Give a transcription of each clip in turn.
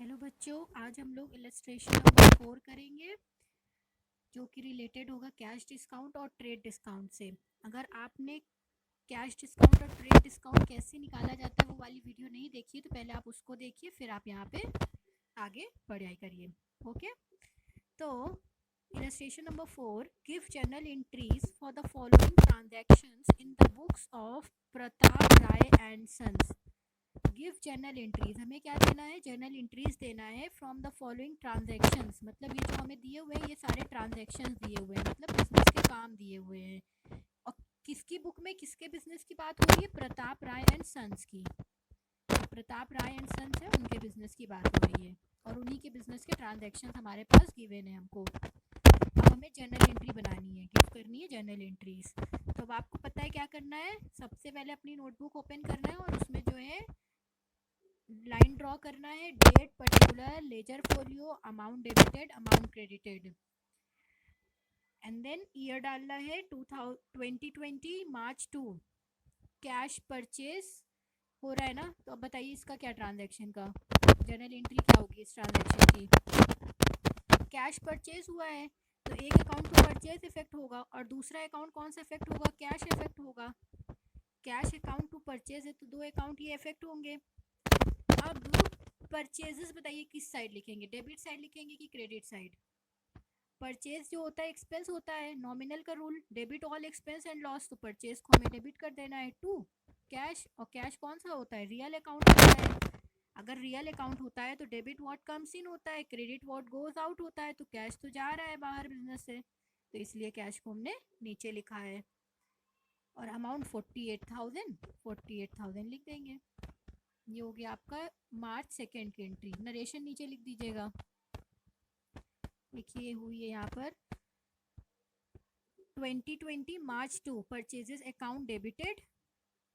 Hello बच्चों, आज हम लोग इलस्ट्रेशन नंबर 4 करेंगे जो कि रिलेटेड होगा कैश डिस्काउंट और ट्रेड डिस्काउंट से। अगर आपने कैश डिस्काउंट और ट्रेड डिस्काउंट कैसे निकाला जाता है वो वाली वीडियो नहीं देखी है तो पहले आप उसको देखिए, फिर आप यहाँ पे आगे पढ़ाई करिए। ओके, तो illustration number 4, give journal entries for the following transactions in the books of Pratap Rai and sons. Give journal entries, हमें क्या देना है? जर्नल एंट्रीज देना है फ्रॉम द फॉलोइंग ट्रांजैक्शंस। मतलब ये जो हमें दिए हुए हैं ये सारे ट्रांजैक्शंस दिए हुए हैं, मतलब बिजनेस के काम दिए हुए हैं। और किसकी बुक में किसके बिजनेस की बात हो रही है? प्रताप राय एंड सन्स की। प्रताप राय एंड सन्स है, उनके बिजनेस की बात हो रही है और उन्हीं के बिजनेस के ट्रांजैक्शंस हमारे पास गिवन है हमको। अब हमें जर्नल एंट्री बनानी है, गिव करनी है जर्नल एंट्रीज। तो अब आपको पता है क्या करना है। सबसे पहले अपनी नोटबुक ओपन करना है और उसमें जो है लाइन ड्रॉ करना है। Date, particular, ledger folio, amount debited, amount credited, and then year डालना है 2020 मार्च 2। कैश परचेज हो रहा है ना, तो अब बताइए इसका क्या ट्रांजैक्शन का जर्नल एंट्री क्या होगी इस ट्रांजैक्शन की। कैश परचेज हुआ है तो एक अकाउंट तो परचेज इफेक्ट होगा और दूसरा अकाउंट कौन सा इफेक्ट होगा? कैश इफेक्ट होगा। कैश अकाउंट टू परचेज है तो दो अकाउंट ये इफेक्ट होंगे। अब परचेजेस बताइए किस साइड लिखेंगे, डेबिट साइड लिखेंगे कि क्रेडिट साइड? परचेज जो होता है एक्सपेंस होता है, नॉमिनल का rule, debit all expense and loss, तो परचेज को हमें डेबिट कर देना है टू कैश। और कैश कौन सा होता है? रियल अकाउंट होता है। अगर रियल अकाउंट होता है तो डेबिट व्हाट कम्स इन होता है, क्रेडिट व्हाट गोज आउट होता है। तो कैश तो जा रहा है बाहर बिजनेस से, तो इसलिए कैश को हमने नीचे लिखा है। और अमाउंट 48,000 लिख देंगे। ये हो गया आपका मार्च सेकेंड की एंट्री। नरेशन नीचे लिख दीजिएगा। देखिए हुई है यहाँ पर 2020 March 2 purchases account debited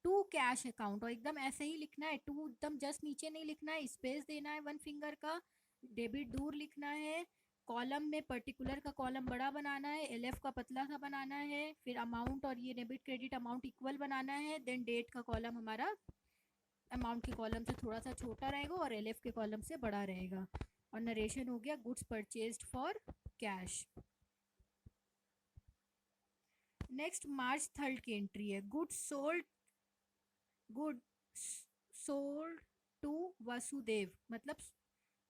to cash account. और एकदम ऐसे ही लिखना है, टू एकदम जस्ट नीचे नहीं लिखना है, स्पेस देना है वन फिंगर का, डेबिट दूर लिखना है। कॉलम में पर्टिकुलर का कॉलम बड़ा बनाना है, एलएफ का पतला सा बनाना है, फिर अमाउंट और ये डेबिट क्रेडिट अमाउंट इक्वल बनाना है। देन डेट का कॉलम हमारा अमाउंट के कॉलम से थोड़ा सा छोटा रहेगा और एलएफ के कॉलम से बड़ा रहेगा। और नरेशन हो गया goods purchased for cash. Next March third की एंट्री है, गुड सोल्ड टू वसुदेव। मतलब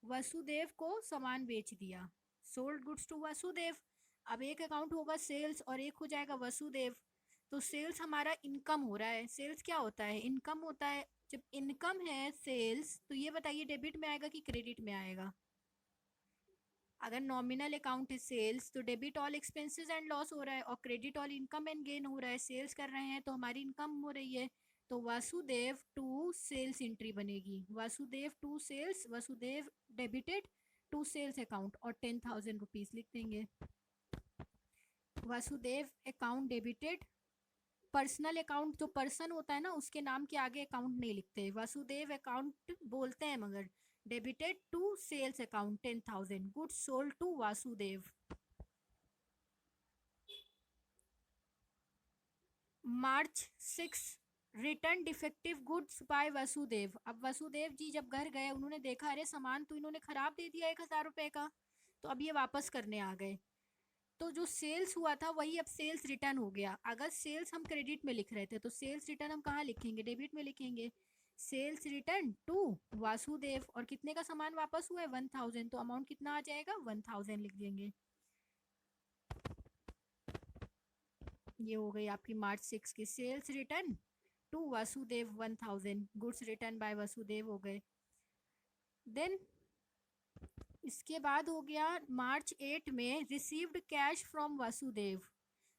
वसुदेव को सामान बेच दिया, सोल्ड गुड्स टू वसुदेव। अब एक अकाउंट होगा सेल्स और एक हो जाएगा वसुदेव। तो सेल्स हमारा इनकम हो रहा है। सेल्स क्या होता है? इनकम होता है। जब इनकम है सेल्स तो ये बताइए डेबिट में आएगा कि क्रेडिट में आएगा? अगर नॉमिनल अकाउंट है सेल्स तो debit all expenses and loss हो रहा है और credit all income and gain हो रहा है। सेल्स कर रहे हैं तो हमारी इनकम हो रही है। तो वासुदेव टू सेल्स एंट्री बनेगी। Vasudev to sales, Vasudev debited to sales account और 10,000 रुपीज लिख देंगे। Vasudev account debited, personal account जो पर्सन होता है ना उसके नाम के आगे अकाउंट नहीं लिखते, वासुदेव अकाउंट बोलते हैं, मगर debited to sales account 10,000, goods sold to Vasudev. March 6, return defective goods by Vasudev. अब वसुदेव जी जब घर गए उन्होंने देखा अरे सामान तो इन्होंने खराब दे दिया 1,000 रुपए का, तो अब ये वापस करने आ गए। तो जो सेल्स हुआ था वही अब सेल्स रिटर्न हो गया। अगर सेल्स हम क्रेडिट में लिख रहे थे तो सेल्स रिटर्न हम कहाँ लिखेंगे? डेबिट में लिखेंगे। सेल्स रिटर्न टू वासुदेव, और कितने का सामान वापस हुआ है? 1,000, तो अमाउंट कितना आ जाएगा? 1,000 लिख देंगे। ये हो गई आपकी मार्च 6 की sales return to Vasudev 1,000, goods return by Vasudev हो गए। देन इसके बाद हो गया मार्च 8 में received cash from Vasudev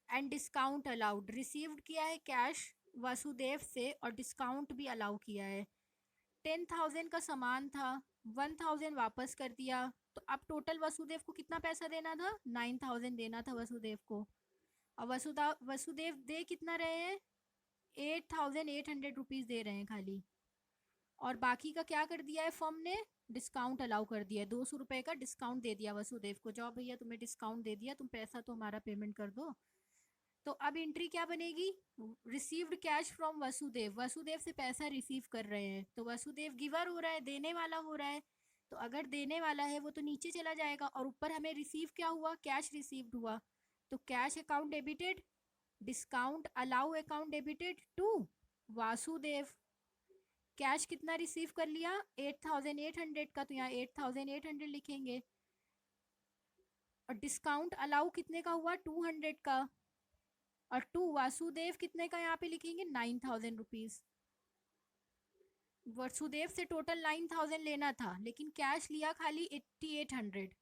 and discount allowed. Received किया है कैश वासुदेव से और डिस्काउंट भी अलाउ किया है। 10,000 का सामान था, 1,000 वापस कर दिया। तो अब टोटल वसुदेव को कितना पैसा देना था? 9,000 देना था वसुदेव को। और वसुदेव दे कितना रहे हैं? 8,800 रुपीज़ दे रहे हैं खाली। और बाकी का क्या कर दिया है फर्म ने? डिस्काउंट अलाउ कर दिया है। 200 रुपये का डिस्काउंट दे दिया वसुदेव को, जाओ भैया तुम्हें डिस्काउंट दे दिया, तुम पैसा तो हमारा पेमेंट कर दो। तो अब एंट्री क्या बनेगी? Received cash from Vasudev, Vasudev से पैसा रिसीव कर रहे हैं तो वसुदेव गिवर हो रहा है, देने वाला हो रहा है। तो अगर देने वाला है वो तो नीचे चला जाएगा, और ऊपर हमें रिसीव क्या हुआ, कैश रिसीव्ड हुआ। तो cash account debited, discount allow account debited to Vasudev. Cash कितना रिसीव कर लिया, 8800 का, तो यहाँ 8800 लिखेंगे। और डिस्काउंट अलाउ कितने का हुआ, 200 का, और टू वासुदेव कितने का यहाँ पे लिखेंगे, 9000 रुपीज। वासुदेव से टोटल 9000 लेना था, लेकिन कैश लिया खाली 8800,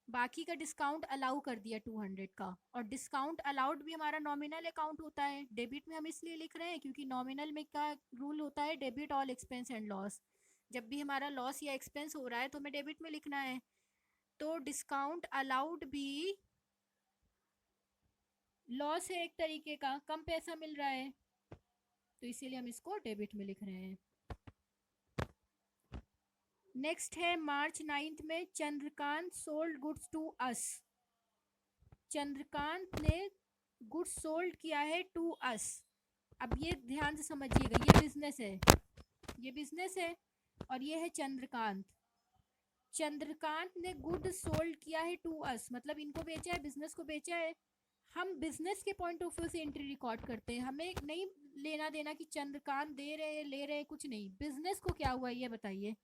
बाकी का डिस्काउंट अलाउ कर दिया 200 का। और डिस्काउंट अलाउड भी हमारा नॉमिनल अकाउंट होता है, डेबिट में हम इसलिए लिख रहे हैं क्योंकि नॉमिनल में क्या रूल होता है, debit all expense and loss. जब भी हमारा लॉस या एक्सपेंस हो रहा है तो हमें डेबिट में लिखना है। तो डिस्काउंट अलाउड भी लॉस है एक तरीके का, कम पैसा मिल रहा है, तो इसीलिए हम इसको डेबिट में लिख रहे हैं। नेक्स्ट है मार्च 9 में Chandrakant sold goods to us. Chandrakant ने गुड्स सोल्ड किया है टू अस। अब ये ध्यान से समझिएगा, ये बिजनेस है, ये बिजनेस है, और ये है चंद्रकांत। चंद्रकांत ने गुड सोल्ड किया है टू अस, मतलब इनको बेचा है, बिजनेस को बेचा है। हम बिजनेस के पॉइंट ऑफ व्यू से एंट्री रिकॉर्ड करते हैं, हमें नहीं लेना देना कि चंद्रकांत दे रहे हैं ले रहे हैं, कुछ नहीं। बिजनेस को क्या हुआ ये बताइए,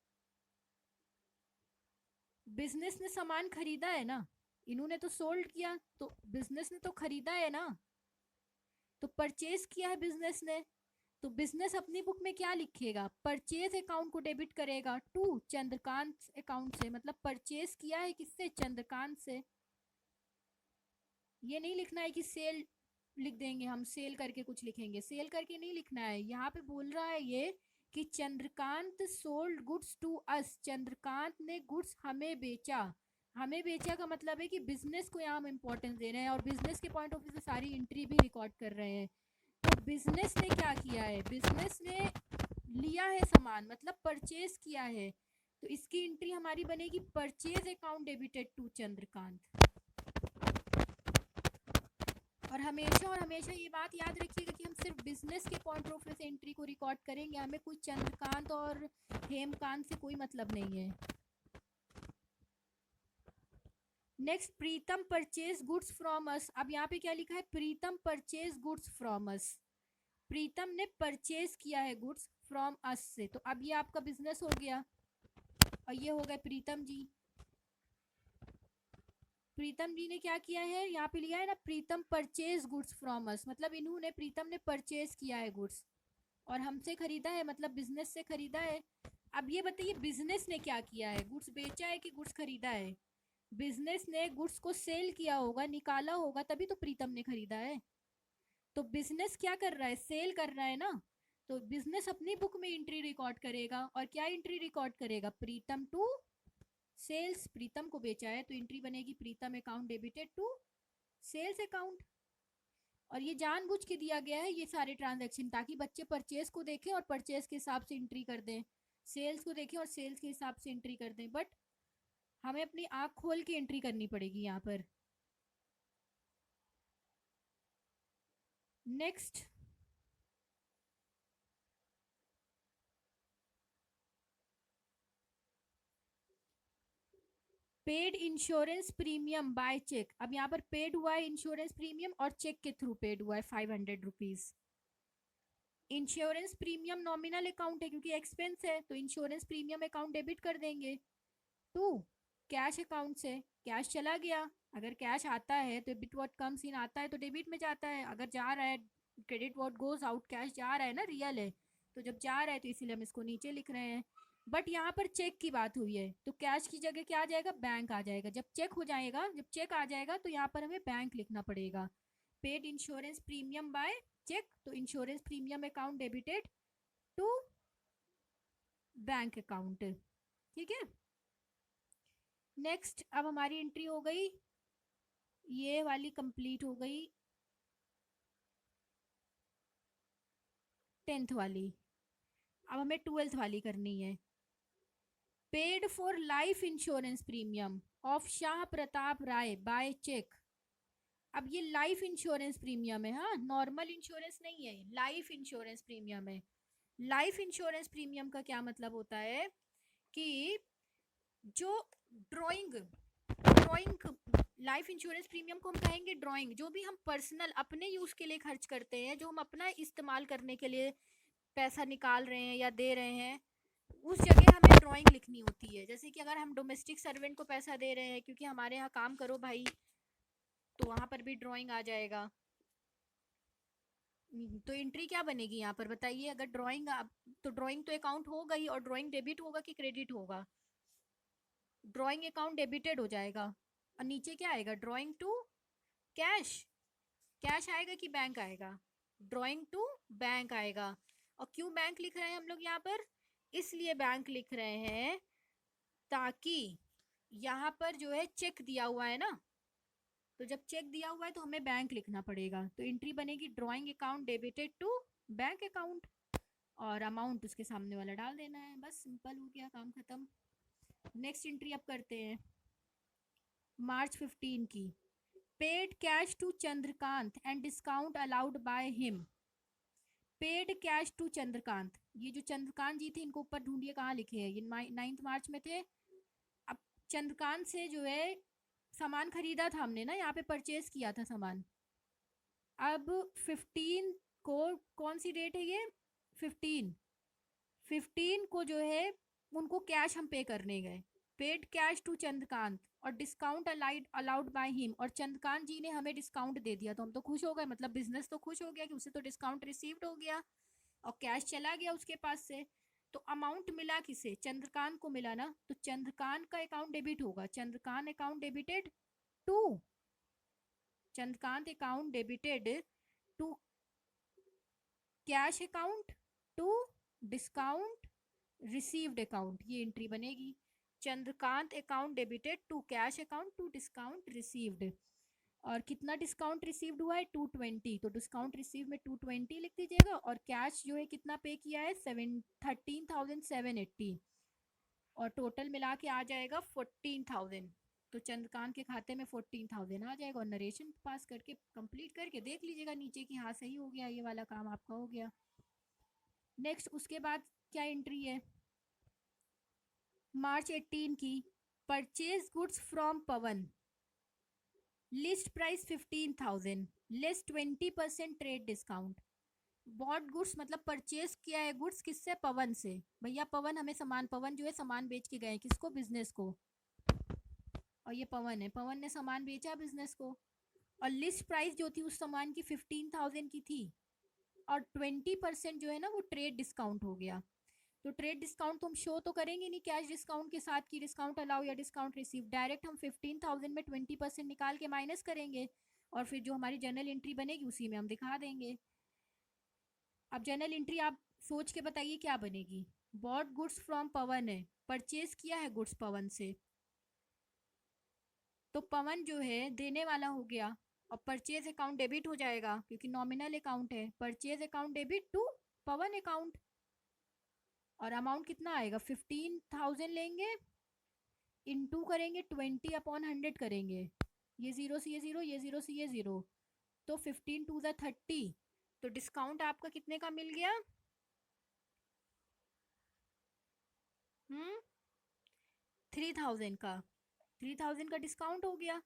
बिजनेस ने सामान खरीदा है ना, इन्होंने तो सोल्ड किया, तो बिजनेस ने तो खरीदा है ना, तो परचेज किया है बिजनेस ने। तो बिजनेस अपनी बुक में क्या लिखेगा, परचेज अकाउंट को डेबिट करेगा टू चंद्रकांत अकाउंट से, मतलब परचेज किया है किससे, चंद्रकांत से। ये नहीं लिखना है कि सेल लिख देंगे हम, सेल करके कुछ लिखेंगे, सेल करके नहीं लिखना है। यहाँ पे बोल रहा है ये कि Chandrakant sold goods to us, Chandrakant ने गुड्स हमें बेचा। हमें बेचा का मतलब है कि बिजनेस को यहाँ हम इम्पोर्टेंस दे रहे हैं, और बिजनेस के पॉइंट ऑफ व्यू से सारी एंट्री भी रिकॉर्ड कर रहे हैं। तो बिजनेस ने क्या किया है, बिजनेस ने लिया है सामान, मतलब परचेज किया है, तो इसकी एंट्री हमारी बनेगी purchase account debited to Chandrakant. और हमेशा ये बात याद रखिएगा कि हम सिर्फ बिजनेस के पॉइंट ऑफ व्यू से एंट्री को रिकॉर्ड करेंगे, हमें कोई चंद्रकांत और हेमकांत से कोई मतलब नहीं है। Next, Pritam purchase goods from us. अब यहाँ पे क्या लिखा है, प्रीतम परचेज गुड्स फ्रॉम अस, प्रीतम ने परचेज किया है गुड्स फ्रॉम अस से। तो अब ये आपका बिजनेस हो गया, और ये हो गए प्रीतम जी। प्रीतम जी ने क्या किया है, यहाँ पे लिया है ना, प्रीतम परचेज गुड्स फ्रॉम अस, मतलब इन्होंने, प्रीतम ने परचेज किया है गुड्स, और हमसे खरीदा है, मतलब बिजनेस से खरीदा है। अब ये बताइए बिजनेस ने क्या किया है, गुड्स बेचा है कि गुड्स खरीदा है। बिजनेस ने गुड्स को सेल किया होगा, निकाला होगा, तभी तो प्रीतम ने खरीदा है। तो बिजनेस क्या कर रहा है, सेल कर रहा है ना, तो बिजनेस अपनी बुक में एंट्री रिकॉर्ड करेगा, और क्या एंट्री रिकॉर्ड करेगा, प्रीतम टू सेल्स। प्रीतम को बेचा है तो एंट्री बनेगी Pritam account debited to sales account. और ये जानबूझ के दिया गया है ये सारे ट्रांजैक्शन, ताकि बच्चे परचेज को देखें और परचेज के हिसाब से एंट्री कर दें, सेल्स को देखें और सेल्स के हिसाब से एंट्री कर दें, बट हमें अपनी आंख खोल के एंट्री करनी पड़ेगी यहाँ पर। Next, paid insurance premium by cheque. अब यहाँ पर पेड हुआ है इंश्योरेंस प्रीमियम, और चेक के थ्रू पेड हुआ है 500 rupees. Insurance premium nominal account है क्योंकि एक्सपेंस है, तो इंश्योरेंस प्रीमियम अकाउंट डेबिट कर देंगे टू कैश अकाउंट से। कैश चला गया, अगर कैश आता है तो डेबिट व्हाट कम्स इन आता है तो डेबिट में जाता है, अगर जा रहा है credit what goes out, cash जा रहा है ना, रियल है, तो जब जा रहा है तो इसीलिए हम इसको नीचे लिख रहे हैं। बट यहाँ पर चेक की बात हुई है, तो कैश की जगह क्या आ जाएगा, बैंक आ जाएगा। जब चेक हो जाएगा, जब चेक आ जाएगा तो यहाँ पर हमें बैंक लिखना पड़ेगा। Paid insurance premium by cheque, तो insurance premium account debited to bank account. ठीक है, नेक्स्ट, अब हमारी एंट्री हो गई, ये वाली कंप्लीट हो गई, 10th वाली। अब हमें 12th वाली करनी है। Paid for life insurance premium of Shah Pratap Rai by cheque. अब ये लाइफ इंश्योरेंस प्रीमियम है, हाँ, नॉर्मल इंश्योरेंस नहीं है, लाइफ इंश्योरेंस प्रीमियम है। लाइफ इंश्योरेंस प्रीमियम का क्या मतलब होता है कि जो drawing drawing life insurance premium को हम कहेंगे ड्राइंग, जो भी हम पर्सनल अपने यूज़ के लिए खर्च करते हैं, जो हम अपना इस्तेमाल करने के लिए पैसा निकाल रहे हैं या दे रहे हैं, उस जगह हमें ड्राइंग लिखनी होती है। जैसे कि अगर हम डोमेस्टिक सर्वेंट को पैसा दे रहे हैं क्योंकि हमारे यहाँ काम करो भाई, तो वहाँ पर भी ड्राइंग आ जाएगा। तो एंट्री क्या बनेगी यहाँ पर बताइए? अगर ड्राइंग तो ड्राइंग तो अकाउंट होगा ही, और ड्राइंग डेबिट होगा कि क्रेडिट होगा? ड्राइंग अकाउंट डेबिटेड हो जाएगा। और नीचे क्या आएगा? Drawing to cash. कैश आएगा कि बैंक आएगा? ड्राइंग टू बैंक आएगा। और क्यों बैंक लिख रहे हैं हम लोग यहाँ पर? इसलिए बैंक लिख रहे हैं ताकि यहाँ पर जो है चेक दिया हुआ है ना, तो जब चेक दिया हुआ है तो हमें बैंक लिखना पड़ेगा। तो एंट्री बनेगी drawing account debited to bank account, और अमाउंट उसके सामने वाला डाल देना है। बस सिंपल हो गया, काम खत्म। नेक्स्ट एंट्री अब करते हैं मार्च 15 की। Paid cash to Chandrakant and discount allowed by him. Paid cash to Chandrakant, ये जो चंद्रकांत जी थे इनको ऊपर ढूंढिए कहाँ लिखे हैं, ये 9 मार्च में थे। अब चंद्रकांत से जो है सामान खरीदा था हमने ना, यहाँ पे परचेज किया था सामान। अब 15 को, कौन सी डेट है ये? 15 को जो है उनको कैश हम पे करने गए। पेड कैश टू चंद्रकांत और डिस्काउंट अलाउड बाय हिम, और चंद्रकांत जी ने हमें डिस्काउंट दे दिया, तो हम तो खुश हो गए, मतलब बिजनेस तो खुश हो गया कि उसे तो डिस्काउंट रिसीव्ड हो गया और कैश चला गया उसके पास से। तो अमाउंट मिला किसे? चंद्रकांत को मिला ना, तो चंद्रकांत का अकाउंट डेबिट होगा। Chandrakant account debited to, Chandrakant account debited to cash account to discount received account, ये एंट्री बनेगी। Chandrakant account debited to cash account to discount received. और कितना डिस्काउंट रिसीव्ड हुआ है? 220, तो डिस्काउंट रिसीव में 220 लिख दीजिएगा। और कैश जो है कितना पे किया है? 13,780, और टोटल मिला के आ जाएगा 14,000। तो चंद्रकांत के खाते में 14,000 आ जाएगा। और नरेशन पास करके कंप्लीट करके देख लीजिएगा नीचे कि हाँ सही हो गया, ये वाला काम आपका हो गया। नेक्स्ट उसके बाद क्या एंट्री है? मार्च 18 की। Purchase goods from Pawan, list price 15,000, less 20% trade discount. Bought goods मतलब परचेज किया है गुड्स किससे? पवन से। भैया पवन हमें सामान, पवन जो है सामान बेच के गए, किसको? बिजनेस को। और ये पवन है, पवन ने सामान बेचा बिजनेस को। और लिस्ट प्राइस जो थी उस सामान की 15,000 की थी, और 20% जो है ना वो ट्रेड डिस्काउंट हो गया। तो ट्रेड डिस्काउंट तो हम शो तो करेंगे नहीं कैश डिस्काउंट के साथ की डिस्काउंट अलाउ या डिस्काउंट रिसीव, डायरेक्ट हम 15,000 में 20% निकाल के माइनस करेंगे, और फिर जो हमारी जर्नल एंट्री बनेगी उसी में हम दिखा देंगे। अब जर्नल एंट्री आप सोच के बताइए क्या बनेगी? बॉट गुड्स फ्रॉम पवन है, परचेज किया है गुड्स पवन से, तो पवन जो है देने वाला हो गया, और परचेज अकाउंट डेबिट हो जाएगा क्योंकि नॉमिनल अकाउंट है। Purchase account debit to Pavan account, और अमाउंट कितना आएगा? 15,000 लेंगे, इनटू करेंगे 20/100 करेंगे, ये जीरो से ये जीरो, ये जीरो से ये जीरो, तो 15 टू द 30। तो डिस्काउंट आपका कितने का मिल गया? 3,000 का। 3,000 का डिस्काउंट हो गया।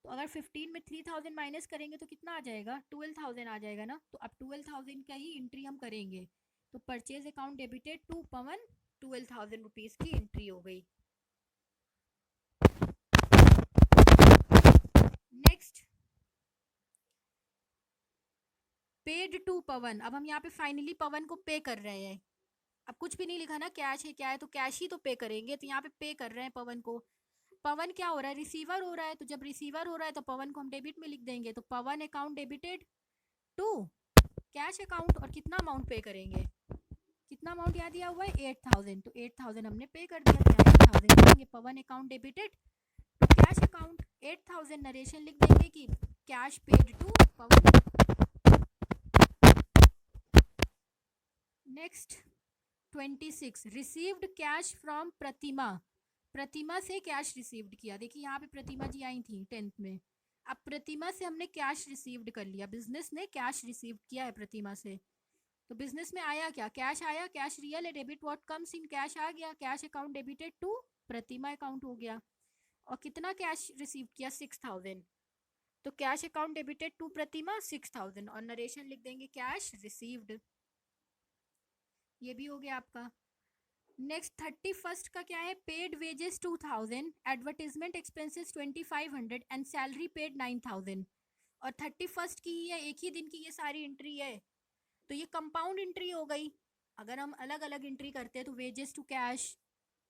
तो अगर 15 में 3,000 माइनस करेंगे तो कितना आ जाएगा? 12,000 आ जाएगा ना। तो अब 12,000 का ही एंट्री हम करेंगे। तो purchase account debited to Pavan 12,000 rupees की एंट्री हो गई। Next paid to Pavan. अब हम यहाँ पे फाइनली पवन को पे कर रहे हैं। अब कुछ भी नहीं लिखा ना, कैश है क्या है, तो कैश ही तो पे करेंगे, तो यहाँ पे पे कर रहे हैं पवन को। पवन क्या हो रहा है? रिसीवर हो रहा है, तो जब रिसीवर हो रहा है तो पवन को हम डेबिट में लिख देंगे। तो Pawan account debited to cash account, और कितना अमाउंट पे करेंगे? कितना अमाउंट यहाँ दिया हुआ है? 8,000, तो 8,000 हमने पे कर दिया, तो यहाँ 8,000 करेंगे। Pawan account debited to cash account 8,000, narration लिख देंगे कि cash paid to Pawan. Next 26 received cash from Pratima. Pratima से कैश रिसीव्ड किया। देखिए यहाँ पे प्रतिमा जी आई थी 10th में। अब प्रतिमा से हमने कैश रिसीव्ड कर लिया, बिजनेस ने कैश रिसीव किया है प्रतिमा से। तो बिजनेस में आया क्या, कैश आया, कैश रियल है, debit what comes in, cash आ गया, cash account debited to Pratima account हो गया। और कितना कैश रिसीव किया, 6000, तो cash account debited to Pratima 6000, और नरेशन लिख देंगे कैश रिसीव्ड। ये भी हो गया आपका। नेक्स्ट 31st का क्या है, paid wages 2000, advertisement expenses 2500 and salary paid 9000। और 31st की है, एक ही दिन की ये सारी एंट्री है, तो ये कंपाउंड एंट्री हो गई। अगर हम अलग अलग एंट्री करते हैं तो wages to cash,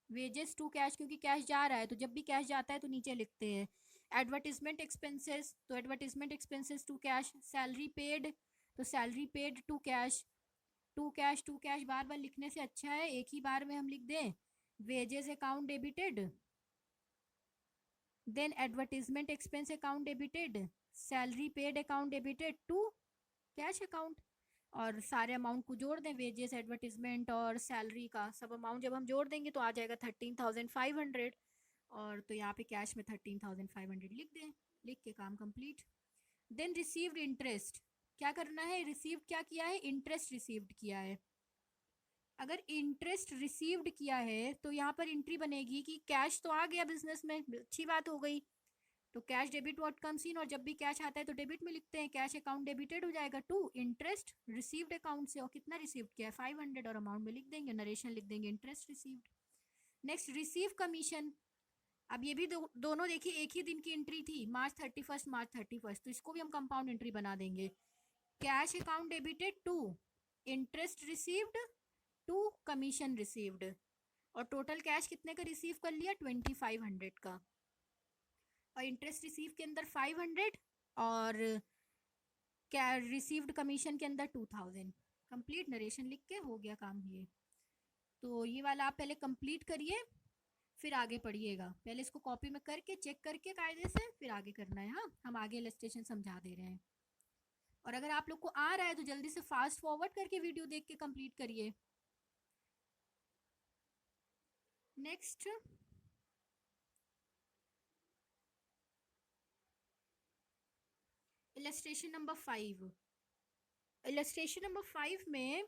wages to cash, क्योंकि कैश जा रहा है तो जब भी कैश जाता है तो नीचे लिखते हैं। एडवर्टीजमेंट एक्सपेंसेस, तो advertisement expenses to cash. Salary paid, तो salary paid to cash. To cash, to cash बार बार लिखने से अच्छा है एक ही बार में हम लिख दें, wages account debited, then advertisement expense account debited, salary paid account debited to cash account, और सारे अमाउंट को जोड़ दें, वेजेस, एडवर्टीजमेंट और सैलरी का सब अमाउंट जब हम जोड़ देंगे तो आ जाएगा 13,500, और तो यहाँ पे कैश में 13,500 लिख दें, लिख के काम कंप्लीट। देन रिसीव्ड इंटरेस्ट, क्या करना है, रिसीव्ड क्या किया है, इंटरेस्ट रिसीव्ड किया है। अगर इंटरेस्ट रिसीव्ड किया है तो यहाँ पर एंट्री बनेगी कि कैश तो आ गया बिजनेस में, अच्छी बात हो गई, तो कैश डेबिट व्हाट कम्स इन, और जब भी कैश आता है तो डेबिट में लिखते हैं, कैश अकाउंट डेबिटेड हो जाएगा टू इंटरेस्ट रिसीव्ड अकाउंट से, और कितना रिसीव्ड किया है 500, और अमाउंट में लिख देंगे, नरेशन लिख देंगे interest received. Next receive commission, अब ये भी दोनों देखिए एक ही दिन की एंट्री थी, मार्च 31st, मार्च 31st, तो इसको भी हम कंपाउंड एंट्री बना देंगे, cash account debited to interest received to commission received, और टोटल कैश कितने का रिसीव कर लिया, 2500 का, और इंटरेस्ट रिसीव के अंदर 500, और क्या रिसीव्ड कमीशन के अंदर 2000। कंप्लीट, नरेशन लिख के हो गया काम ये। तो ये वाला आप पहले कंप्लीट करिए, फिर आगे पढ़िएगा, पहले इसको कॉपी में करके चेक करके कायदे से फिर आगे करना है। हाँ, हम आगे इलस्ट्रेशन समझा दे रहे हैं, और अगर आप लोग को आ रहा है तो जल्दी से फास्ट फॉरवर्ड करके वीडियो देख के कंप्लीट करिए। Next illustration number 5। Illustration number 5 में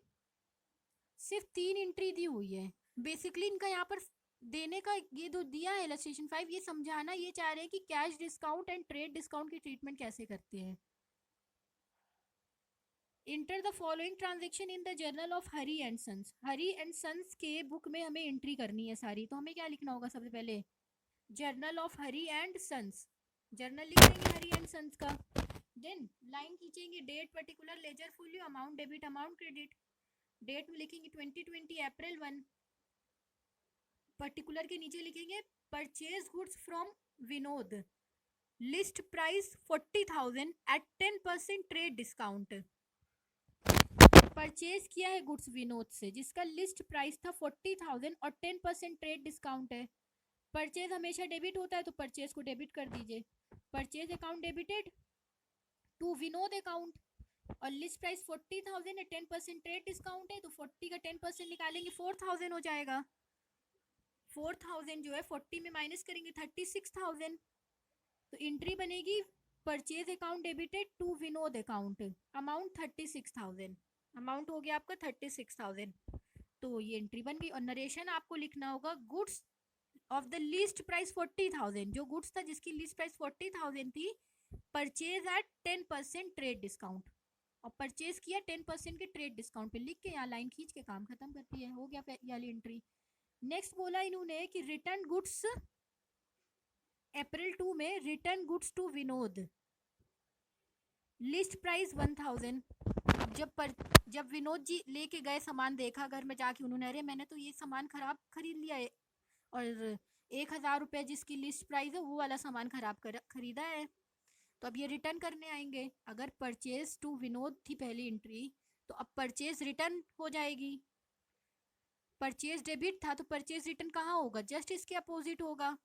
सिर्फ 3 एंट्री दी हुई है। बेसिकली इनका यहाँ पर देने का ये जो दिया है इलस्ट्रेशन 5, ये समझाना ये चाह रहे हैं कि cash discount and trade discount की ट्रीटमेंट कैसे करते हैं। Enter the following transaction in the journal of Hari and sons, Hari and sons के बुक में हमें एंट्री करनी है सारी, तो हमें क्या लिखना होगा, सबसे पहले journal of Hari and sons, जर्नल लिख देंगे हरी एंड सन्स का, देन लाइन खींचेंगे, date particular ledger folio, amount debit amount credit, date में लिखेंगे 2020 अप्रैल 1, पर्टिकुलर के नीचे लिखेंगे purchase goods from Vinod, list price 40,000 at 10% trade discount, purchase किया है गुड्स विनोद से जिसका लिस्ट प्राइस था 40,000 और 10% ट्रेड डिस्काउंट है। परचेज हमेशा डेबिट होता है तो परचेज को डेबिट कर दीजिए, purchase account debited to Vinod account, और लिस्ट प्राइस 40,000 है, 10% ट्रेड डिस्काउंट है तो 40 का 10% निकालेंगे 4,000 हो जाएगा, 4,000 जो है 40 में माइनस करेंगे 36,000, तो एंट्री बनेगी purchase account debited to Vinod account, amount 36,000, amount हो गया आपका 36,000, तो ये एंट्री बन गई। और नरेशन आपको लिखना होगा goods of the list price 40,000, जो गुड्स था जिसकी लिस्ट प्राइस 40,000 थी, परचेज एट 10% ट्रेड डिस्काउंट, और परचेज किया 10% के ट्रेड डिस्काउंट पे, लिख के यहाँ लाइन खींच के काम खत्म करती है, हो गया ये वाली एंट्री। नेक्स्ट बोला इन्होंने कि रिटर्न गुड्स अप्रैल 2 में, return goods to Vinod, list price 1000, जब विनोद जी लेके गए सामान, देखा घर में जाके उन्होंने, अरे मैंने तो ये सामान खराब खरीद लिया है, और 1,000 रुपये जिसकी लिस्ट प्राइस है वो वाला सामान खरीदा है, तो अब ये रिटर्न करने आएंगे। अगर परचेज टू विनोद थी पहली एंट्री तो अब परचेज रिटर्न हो जाएगी, परचेज डेबिट था तो परचेज रिटर्न कहाँ होगा, जस्ट इसके अपोजिट होगा,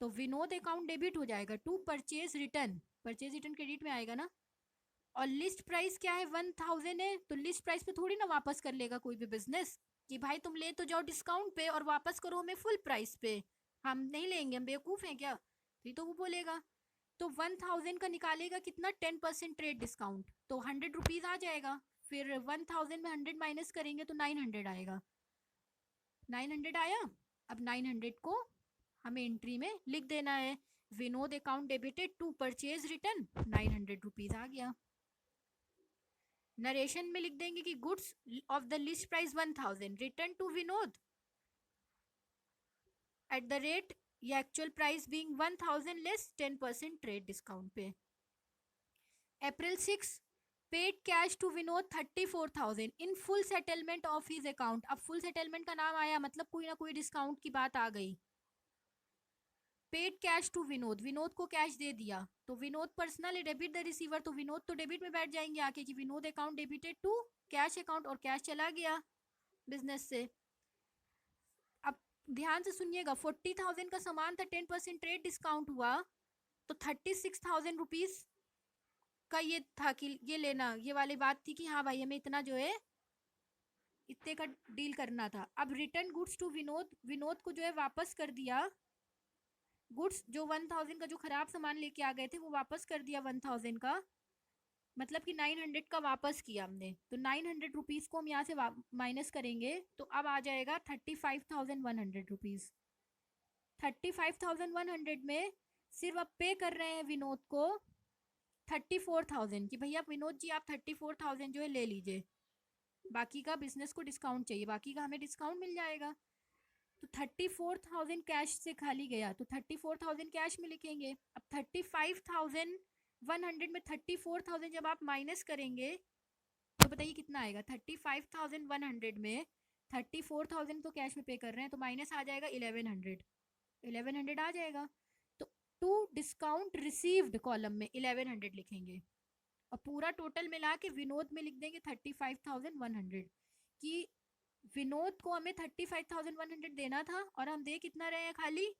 तो विनोद अकाउंट डेबिट हो जाएगा to purchase return, purchase return credit में आएगा ना, और लिस्ट प्राइस क्या है 1000 है, तो लिस्ट प्राइस पे थोड़ी ना वापस कर लेगा कोई भी बिजनेस कि भाई तुम ले तो जाओ डिस्काउंट पे और वापस करो हमें फुल प्राइस पे, हम नहीं लेंगे, हम बेवकूफ़ हैं क्या, तो वो बोलेगा, तो 1000 का निकालेगा कितना 10% ट्रेड डिस्काउंट, तो 100 रुपीज़ आ जाएगा, फिर 1000 में 100 माइनस करेंगे तो 900 आएगा, 900 आया। अब 900 को हमें एंट्री में लिख देना है, Vinod account debited to purchase return 900 rupees आ गया। नरेशन में लिख देंगे कि goods of the list price 1000 return to Vinod at the rate या actual price being 1000 less 10% trade discount पे। April 6 paid cash to Vinod 34,000 in full settlement of his account. अब full settlement का नाम आया मतलब कोई ना कोई डिस्काउंट की बात आ गई। Paid cash to Vinod, Vinod को कैश दे दिया तो Vinod personal debit the receiver, तो विनोद तो डेबिट में बैठ जाएंगे आके कि Vinod account debited to cash account, और कैश चला गया बिजनेस से। अब ध्यान से सुनिएगा, 40,000 का सामान था, 10% ट्रेड डिस्काउंट हुआ तो 36,000 रुपीज का ये था कि ये लेना, ये वाली बात थी कि हाँ भाई हमें इतना जो है इतने का डील करना था। अब return goods to Vinod, Vinod को जो है वापस कर दिया गुड्स, जो 1000 का जो खराब सामान लेके आ गए थे वो वापस कर दिया 1000 का, मतलब कि 900 का वापस किया हमने। तो 900 रुपीज को हम यहाँ से माइनस करेंगे तो अब आ जाएगा 35,100 रुपीज। 35,100 में सिर्फ अब पे कर रहे हैं विनोद को 34,000 कि भैया विनोद जी आप 34,000 जो है ले लीजिए, बाकी का बिजनेस को डिस्काउंट चाहिए, बाकी का हमें डिस्काउंट मिल जाएगा। तो 34,000 कैश से खाली गया तो 34,000 कैश में लिखेंगे। अब 35,100 में 34,000 जब आप माइनस करेंगे तो बताइए कितना आएगा। 35,100 में 34,000 तो कैश में पे कर रहे हैं तो माइनस आ जाएगा 1100, 1100 आ जाएगा। तो टू डिस्काउंट रिसीव्ड कॉलम में 1100 लिखेंगे और पूरा टोटल मिला के विनोद में लिख देंगे 35,100 कि विनोद को हमें 35,100 देना था और हम दे कितना रहे हैं, खाली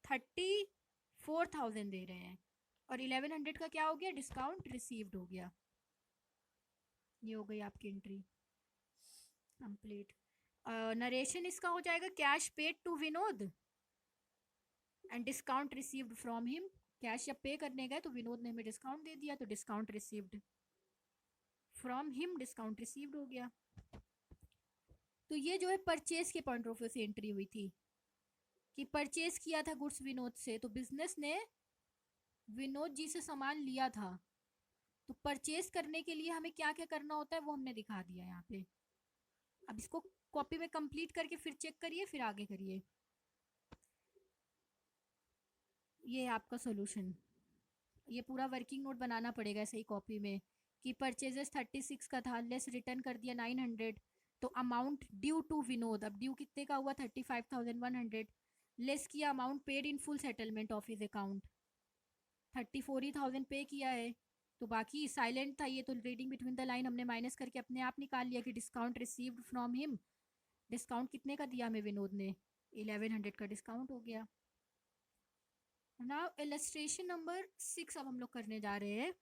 34,000 दे रहे हैं, और 1100 का क्या हो गया, डिस्काउंट रिसीव्ड हो गया। ये हो गई आपकी एंट्री कंप्लीट। नरेशन इसका हो जाएगा cash paid to Vinod and discount received from him. Cash जब पे करने गए तो विनोद ने हमें डिस्काउंट दे दिया तो discount received from him, discount received हो गया। तो ये जो है परचेज के पॉइंट ऑफ व्यू से एंट्री हुई थी कि परचेज किया था गुड्स विनोद से, तो बिजनेस ने विनोद जी से सामान लिया था, तो परचेज करने के लिए हमें क्या क्या करना होता है वो हमने दिखा दिया यहाँ पे। अब इसको कॉपी में कंप्लीट करके फिर चेक करिए, फिर आगे करिए। ये आपका सॉल्यूशन, ये पूरा वर्किंग नोट बनाना पड़ेगा ऐसे ही कॉपी में कि परचेजेस 36 का था, लेस रिटर्न कर दिया 900, तो अमाउंट ड्यू टू विनोद, अब ड्यू कितने का हुआ 35,100, लेस किया amount paid in full settlement of his account 34,000 पे किया है, तो बाकी साइलेंट था ये, तो रीडिंग बिटवीन द लाइन हमने माइनस करके अपने आप निकाल लिया कि discount received from him, discount कितने का दिया हमें विनोद ने, 1100 का डिस्काउंट हो गया। नाउ इलस्ट्रेशन नंबर 6 अब हम लोग करने जा रहे हैं।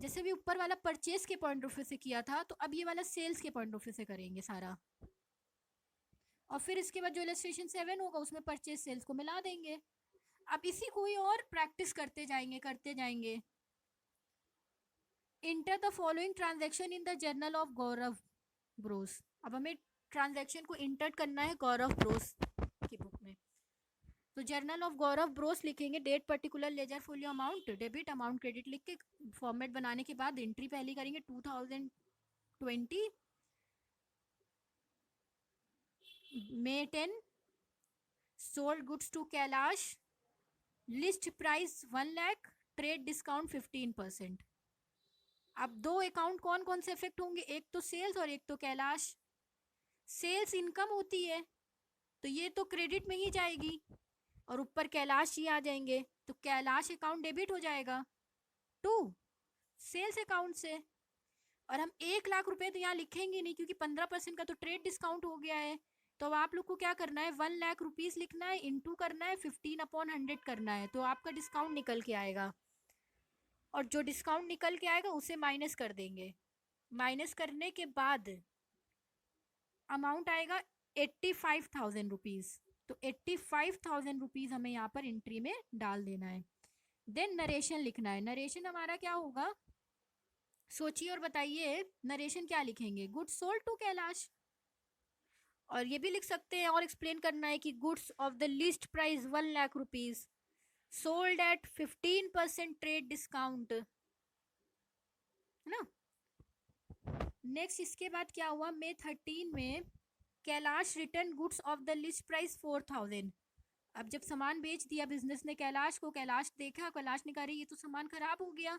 जैसे भी ऊपर वाला परचेज के पॉइंट ऑफ व्यू से किया था, तो अब ये वाला सेल्स के पॉइंट ऑफ व्यू से करेंगे सारा, और फिर इसके बाद जो इलस्ट्रेशन 7 होगा उसमें परचेज सेल्स को मिला देंगे। अब इसी को ही और प्रैक्टिस करते जाएंगे। Inter the following transaction in the journal of Gaurav Bros. अब हमें ट्रांजैक्शन को इंटर करना है गौरव ब्रोस की बुक में, तो जर्नल ऑफ गौरव ब्रोस लिखेंगे, date particular ledger folio amount debit amount credit लिख के फॉर्मेट बनाने के बाद एंट्री पहली करेंगे 2020 May 10 sold goods to Kailash, list price 1 lakh, trade discount 15%। अब दो अकाउंट कौन कौन से इफेक्ट होंगे, एक तो सेल्स और एक तो कैलाश। सेल्स इनकम होती है तो ये तो क्रेडिट में ही जाएगी, और ऊपर कैलाश ही आ जाएंगे तो कैलाश अकाउंट डेबिट हो जाएगा टू सेल्स अकाउंट से। और हम 1 लाख रुपए तो यहाँ लिखेंगे नहीं क्योंकि 15% का तो ट्रेड डिस्काउंट हो गया है, तो अब आप लोग को क्या करना है, 1 लाख रुपीज लिखना है, इंटू करना है 15/100 करना है, तो आपका डिस्काउंट निकल के आएगा, और जो डिस्काउंट निकल के आएगा उसे माइनस कर देंगे। माइनस करने के बाद अमाउंट आएगा 85,000 रुपीज, तो 85,000 रुपीज हमें यहाँ पर एंट्री में डाल देना है। देन नरेशन लिखना है। नरेशन हमारा क्या होगा, सोचिए और बताइए नरेशन क्या लिखेंगे, गुड्स सोल्ड टू कैलाश। और ये भी लिख सकते हैं और एक्सप्लेन करना है कि goods of the list price 1 lakh rupees sold at 15% trade discount, है ना। नेक्स्ट इसके बाद क्या हुआ, May 13 में Kailash return goods of the list price 4000। अब जब सामान बेच दिया बिजनेस ने कैलाश को, कैलाश देखा, कैलाश ने कहा ये तो सामान खराब हो गया,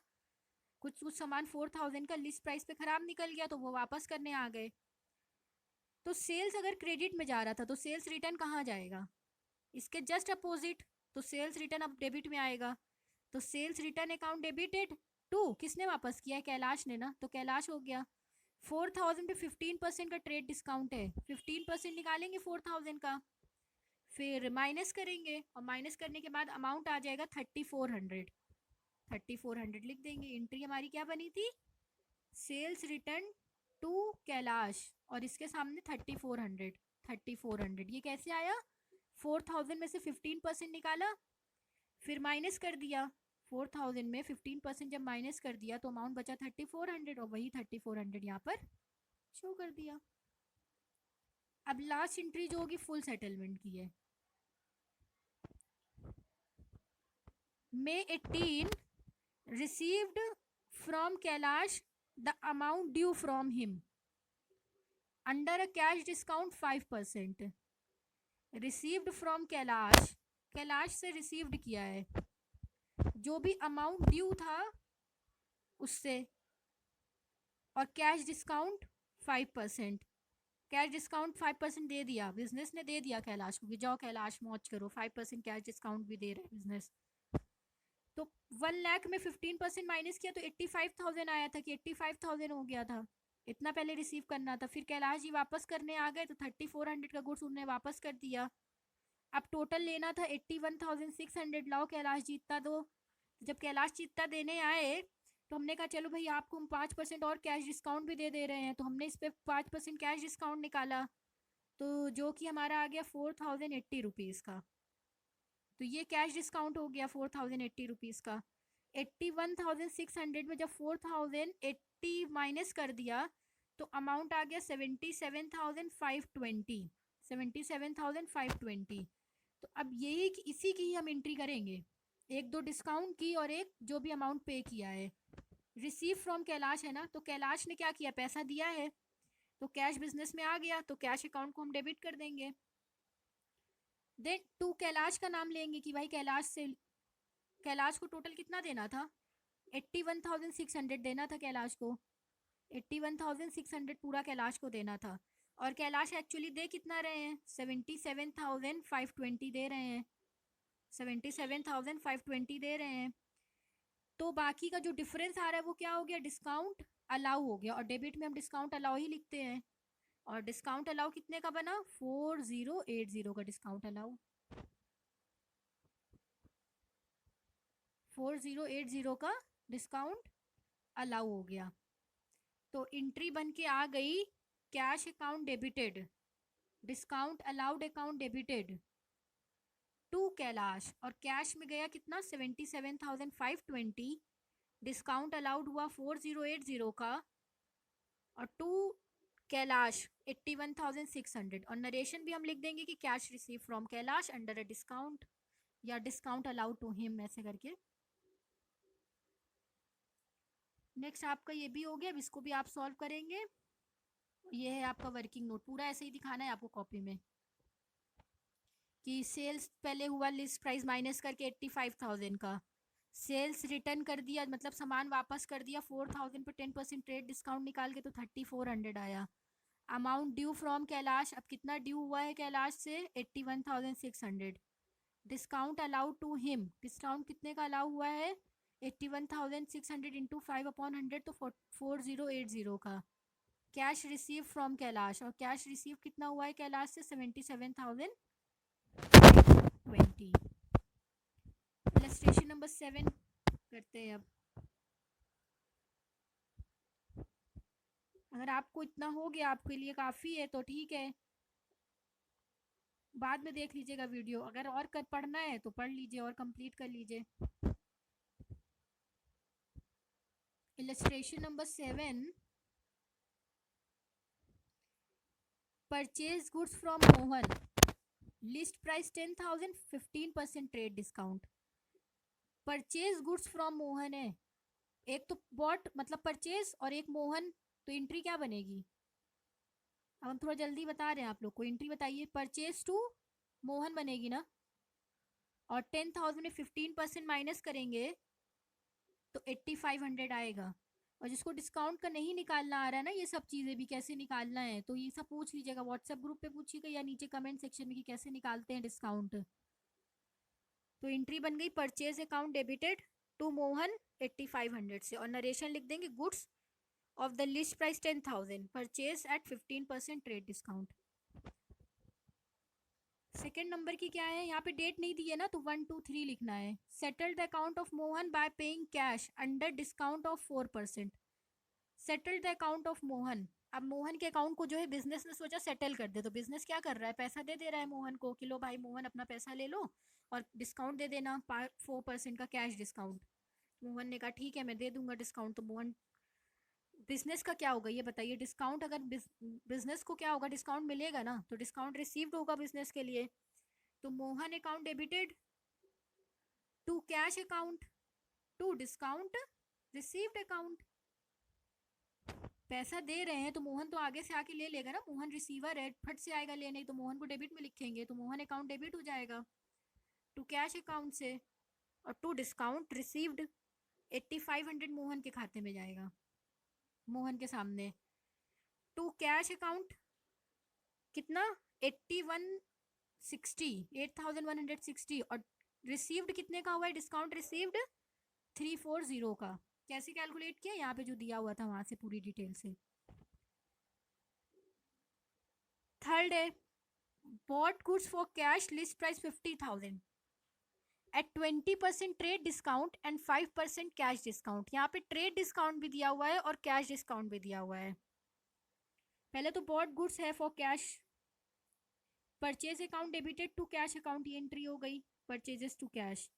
कुछ कुछ सामान 4000 का लिस्ट प्राइस पे खराब निकल गया, तो वो वापस करने आ गए। तो सेल्स अगर क्रेडिट में जा रहा था तो सेल्स रिटर्न कहाँ जाएगा, इसके जस्ट अपोजिट। तो सेल्स रिटर्न अब डेबिट में आएगा, तो sales return account debited to, किसने वापस किया है, कैलाश ने ना, तो कैलाश हो गया। 4000 पे 15% का ट्रेड डिस्काउंट है, 15% निकालेंगे 4000 का, फिर माइनस करेंगे, और माइनस करने के बाद अमाउंट आ जाएगा 3400। 3400 लिख देंगे। एंट्री हमारी क्या बनी थी, सेल्स रिटर्न टू कैलाश, और इसके सामने 3400। 3400 ये कैसे आया, 4000 में से 15% निकाला, फिर माइनस कर दिया। 4000 में 15% जब माइनस कर दिया तो अमाउंट बचा 3400, और वही 3400 यहाँ पर शो कर दिया। अब लास्ट एंट्री जो होगी फुल सेटलमेंट की है। May 18 received from Kailash the amount due from him under a cash discount 5%। received from Kailash, Kailash से रिसीव्ड किया है, जो भी अमाउंट ड्यू था उससे, और कैश डिस्काउंट 5%। कैश डिस्काउंट 5% दे दिया, बिजनेस ने दे दिया कैलाश को कि जाओ कैलाश मौज करो, 5% कैश डिस्काउंट भी दे रहे हैं बिजनेस। तो 1 लाख में 15% माइनस किया तो 85,000 आया था, कि 85,000 हो गया था, इतना पहले रिसीव करना था। फिर कैलाश जी वापस करने आ गए तो 3400 का गुड्स उन्होंने वापस कर दिया। अब टोटल लेना था 81,600, लाओ कैलाश जी इतना दो। जब कैलाश जी इतना देने आए तो हमने कहा चलो भाई आपको हम 5% और कैश डिस्काउंट भी दे रहे हैं, तो हमने इस पर 5% कैश डिस्काउंट निकाला, तो जो कि हमारा आ गया 4080 रुपीज़ का। तो ये कैश डिस्काउंट हो गया 4080 रुपीज़ का। 81,600 में जब 4080 माइनस कर दिया तो अमाउंट आ गया 77,520। 77,520। तो अब यही इसी की ही हम एंट्री करेंगे, एक दो डिस्काउंट की और एक जो भी अमाउंट पे किया है। रिसीव फ्रॉम कैलाश है ना, तो कैलाश ने क्या किया, पैसा दिया है, तो कैश बिजनेस में आ गया, तो कैश अकाउंट को हम डेबिट कर देंगे। देन टू कैलाश का नाम लेंगे कि भाई कैलाश से, कैलाश को टोटल कितना देना था, 81,600 देना था कैलाश को। 81,600 पूरा कैलाश को देना था, और कैलाश एक्चुअली दे कितना रहे हैं, 77,520 दे रहे हैं। 77,520 दे रहे हैं। तो बाकी का जो डिफरेंस आ रहा है वो क्या हो गया, डिस्काउंट अलाउ हो गया, और डेबिट में हम डिस्काउंट अलाउ ही लिखते हैं। और डिस्काउंट अलाउ कितने का बना, 4080 का डिस्काउंट अलाउ। 4080 का डिस्काउंट अलाउ हो गया। तो एंट्री बन के आ गई, cash account debited, discount allowed account debited to Kailash, और कैश में गया कितना 77,520, डिस्काउंट अलाउड हुआ 4080 का, और टू कैलाश 81,600। और नरेशन भी हम लिख देंगे कि cash receive from Kailash under a discount, या डिस्काउंट अलाउड टू हिम, ऐसे करके। नेक्स्ट आपका ये भी हो गया, अब इसको भी आप सॉल्व करेंगे। ये है आपका वर्किंग नोट, पूरा ऐसे ही दिखाना है आपको कॉपी में, कि सेल्स पहले हुआ लिस्ट प्राइस माइनस करके 85,000 का, सेल्स रिटर्न कर दिया, मतलब सामान वापस कर दिया 4000 पर 10% ट्रेड डिस्काउंट निकाल के, तो 3400 आया। अमाउंट ड्यू फ्रॉम कैलाश, अब कितना ड्यू हुआ है कैलाश से, 81,600। Discount allowed to him, discount कितने का अलाउ हुआ है, 81,600 इंटू 5/100, तो 4080 का। कैश रिसीव फ्रॉम कैलाश, और कैश रिसीव कितना हुआ है कैलाश से, 77,520। इलस्ट्रेशन नंबर 7 करते हैं अब। अगर आपको इतना हो गया आपके लिए काफ़ी है तो ठीक है, बाद में देख लीजिएगा वीडियो, अगर और कर पढ़ना है तो पढ़ लीजिए और कंप्लीट कर लीजिए। Illustration number 7, purchase goods from Mohan, list price 10,000, 15% trade discount. Purchase goods from Mohan है, एक तो बॉट मतलब परचेज और एक मोहन, तो एंट्री क्या बनेगी? अब हम थोड़ा जल्दी बता रहे हैं आप लोग को, एंट्री बताइए। परचेज टू मोहन बनेगी ना, और 10,000 में 15% माइनस करेंगे तो 8,500 आएगा। और जिसको डिस्काउंट का नहीं निकालना आ रहा है ना, ये सब चीज़ें भी कैसे निकालना है, तो ये सब पूछ लीजिएगा, व्हाट्सएप ग्रुप पे पूछिएगा या नीचे कमेंट सेक्शन में कि कैसे निकालते हैं डिस्काउंट। तो एंट्री बन गई purchase account debited to Mohan 8,500 से, और नरेशन लिख देंगे goods of the list price 10,000 purchase at 15% trade discount. Second number की क्या है, यहाँ पे डेट नहीं दी है ना, तो 1, 2, 3 लिखना है। Settled the account of Mohan bye paying cash under discount of 4%। Settled the account of Mohan, अब मोहन के अकाउंट को जो है बिजनेस ने सोचा सेटल कर दे, तो बिजनेस क्या कर रहा है, पैसा दे रहा है मोहन को कि लो भाई मोहन अपना पैसा ले लो और डिस्काउंट दे देना 4% का कैश डिस्काउंट। मोहन ने कहा ठीक है मैं दे दूंगा डिस्काउंट। तो मोहन, बिजनेस का क्या होगा ये बताइए, डिस्काउंट अगर बिजनेस को क्या होगा, डिस्काउंट मिलेगा ना, तो डिस्काउंट रिसीव्ड होगा बिजनेस के लिए। तो Mohan account debited to cash account to discount received account. पैसा दे रहे हैं तो मोहन तो आगे से आके ले लेगा ना, मोहन रिसीवर है, फट से आएगा लेने, तो मोहन को डेबिट में लिखेंगे, तो मोहन अकाउंट डेबिट हो जाएगा टू कैश अकाउंट से, और टू डिस्काउंट रिसीव्ड 8,500 मोहन के खाते में जाएगा, मोहन के सामने। टू कैश अकाउंट कितना, 8,160 और रिसीव्ड कितने का हुआ है, डिस्काउंट रिसीव्ड 340 का। कैसे कैलकुलेट किया, यहाँ पे जो दिया हुआ था वहां से पूरी डिटेल से। थर्ड है bought goods for cash list price 50,000 at 20% trade discount and 5% cash discount. यहाँ पे ट्रेड डिस्काउंट भी दिया हुआ है और कैश डिस्काउंट भी दिया हुआ है। पहले तो बॉट गुड्स है for cash, purchase account debited to cash account, ये एंट्री हो गई परचेजेस टू कैश।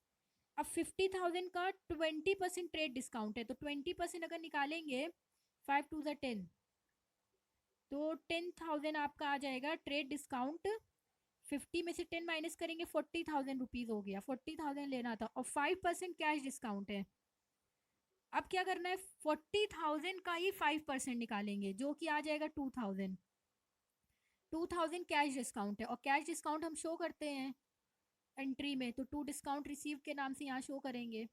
अब 50,000 का 20% ट्रेड डिस्काउंट है, तो 20% अगर निकालेंगे 5 टू द 10, तो 10,000 आपका आ जाएगा ट्रेड डिस्काउंट। 50 में से 10 माइनस करेंगे 40,000 रुपीज हो गया, 40,000 लेना था, और 5% कैश डिस्काउंट है। अब क्या करना है, 40,000 का ही 5% निकालेंगे जो कि आ जाएगा 2,000। 2,000 कैश डिस्काउंट है, और कैश डिस्काउंट हम शो करते हैं एंट्री में, तो टू डिस्काउंट रिसीव के नाम से यहाँ शो करेंगे।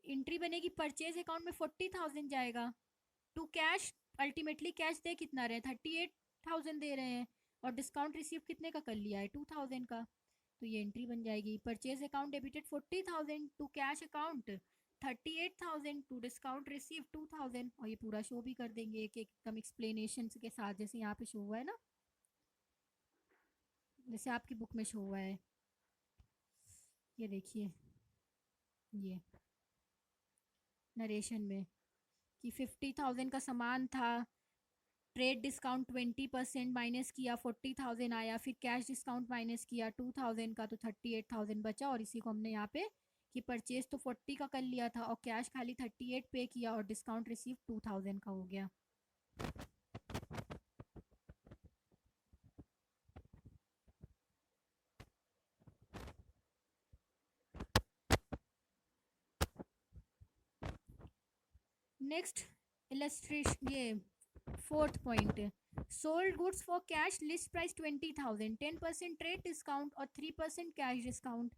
एंट्री बनेगी परचेज अकाउंट में 40,000 जाएगा टू कैश, अल्टीमेटली कैश दे कितना रहे, 38,000 दे रहे हैं, और डिस्काउंट रिसीव कितने का कर लिया है, 2,000 का। तो ये एंट्री बन जाएगी purchase account debited 40,000 to cash account 38,000 to discount receive 2,000, और ये पूरा शो भी कर देंगे एक एकदम एक्सप्लेनेशन के साथ, जैसे यहाँ पे शो हुआ है ना, जैसे आपकी बुक में शो हुआ है। ये देखिए ये नरेशन में कि 50,000 का सामान था, ट्रेड डिस्काउंट 20% माइनस किया 40,000 आया, फिर कैश डिस्काउंट माइनस किया 2,000 का, तो 38,000 बचा, और इसी को हमने यहाँ पे कि परचेज तो 40 का कर लिया था और कैश खाली 38 पे किया और डिस्काउंट रिसीव 2,000 का हो गया। नेक्स्ट इलस्ट्रेशन, ये fourth point, sold goods for cash list price 20,000, 10% trade discount और 3% कैश डिस्काउंट।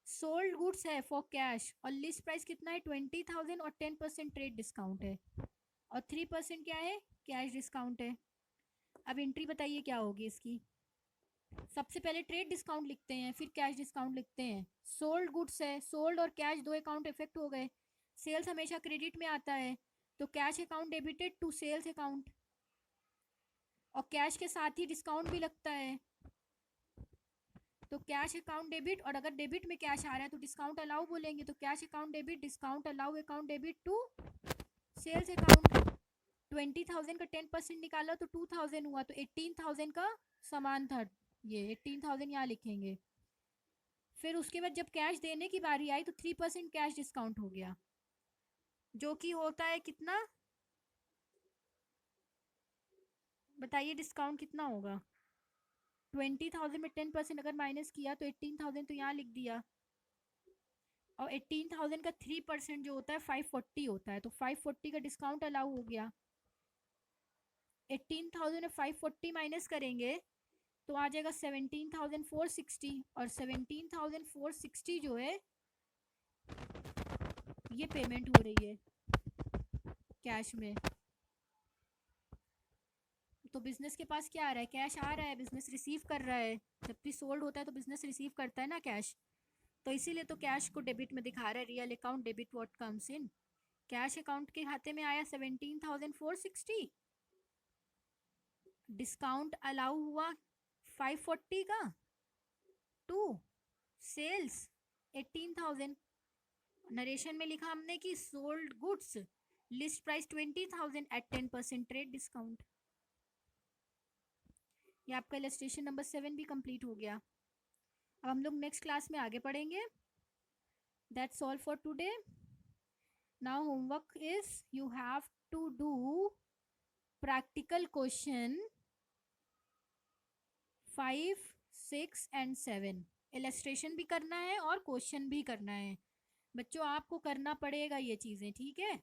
सोल्ड गुड्स है फॉर कैश और लिस्ट प्राइस कितना है 20,000 और 10% ट्रेड डिस्काउंट है, और 3% क्या है, कैश डिस्काउंट है। अब एंट्री बताइए क्या होगी इसकी। सबसे पहले ट्रेड डिस्काउंट लिखते हैं, फिर कैश डिस्काउंट लिखते हैं। सोल्ड गुड्स है, सोल्ड और कैश दो अकाउंट इफेक्ट हो गए, सेल्स हमेशा क्रेडिट में आता है, तो cash account debited to sales account, और कैश के साथ ही डिस्काउंट भी लगता है, तो कैश अकाउंट डेबिट, और अगर डेबिट में कैश आ रहा है तो डिस्काउंट अलाउ बोलेंगे, तो cash account debit discount allow account debit to sales account. 20,000 का 10% निकाला तो 2,000 हुआ, तो 18,000 का सामान था, ये 18,000 यहाँ लिखेंगे। फिर उसके बाद जब कैश देने की बारी आई तो 3% कैश डिस्काउंट हो गया, जो कि होता है कितना, बताइए डिस्काउंट कितना होगा। 20,000 में 10% अगर माइनस किया तो 18,000 तो यहाँ लिख दिया, और 18,000 का 3% जो होता है 540 होता है, तो 540 का डिस्काउंट अलाउ हो गया। 18,000 में 540 माइनस करेंगे तो आ जाएगा 17,460, और 17,460 जो है ये पेमेंट हो रही है कैश में। तो बिजनेस के पास क्या आ रहा है, कैश आ रहा है, बिजनेस रिसीव कर रहा है। जब भी सोल्ड होता है तो बिजनेस रिसीव करता है ना कैश, तो इसीलिए तो कैश को डेबिट में दिखा रहा है, real account debit what comes in. Cash account के खाते में आया 17,460, डिस्काउंट अलाउ हुआ 540 का, टू सेल्स 18,000। नरेशन में लिखा हमने कि sold goods, list price 20,000 at 10% trade discount. ये आपका इलस्ट्रेशन नंबर 7 भी कंप्लीट हो गया। अब हम लोग नेक्स्ट क्लास में आगे पढ़ेंगे। That's all for today. Now homework is you have to do practical question 5, 6 and 7। Illustration भी करना है और क्वेश्चन भी करना है। बच्चों आपको करना पड़ेगा ये चीज़ें, ठीक है।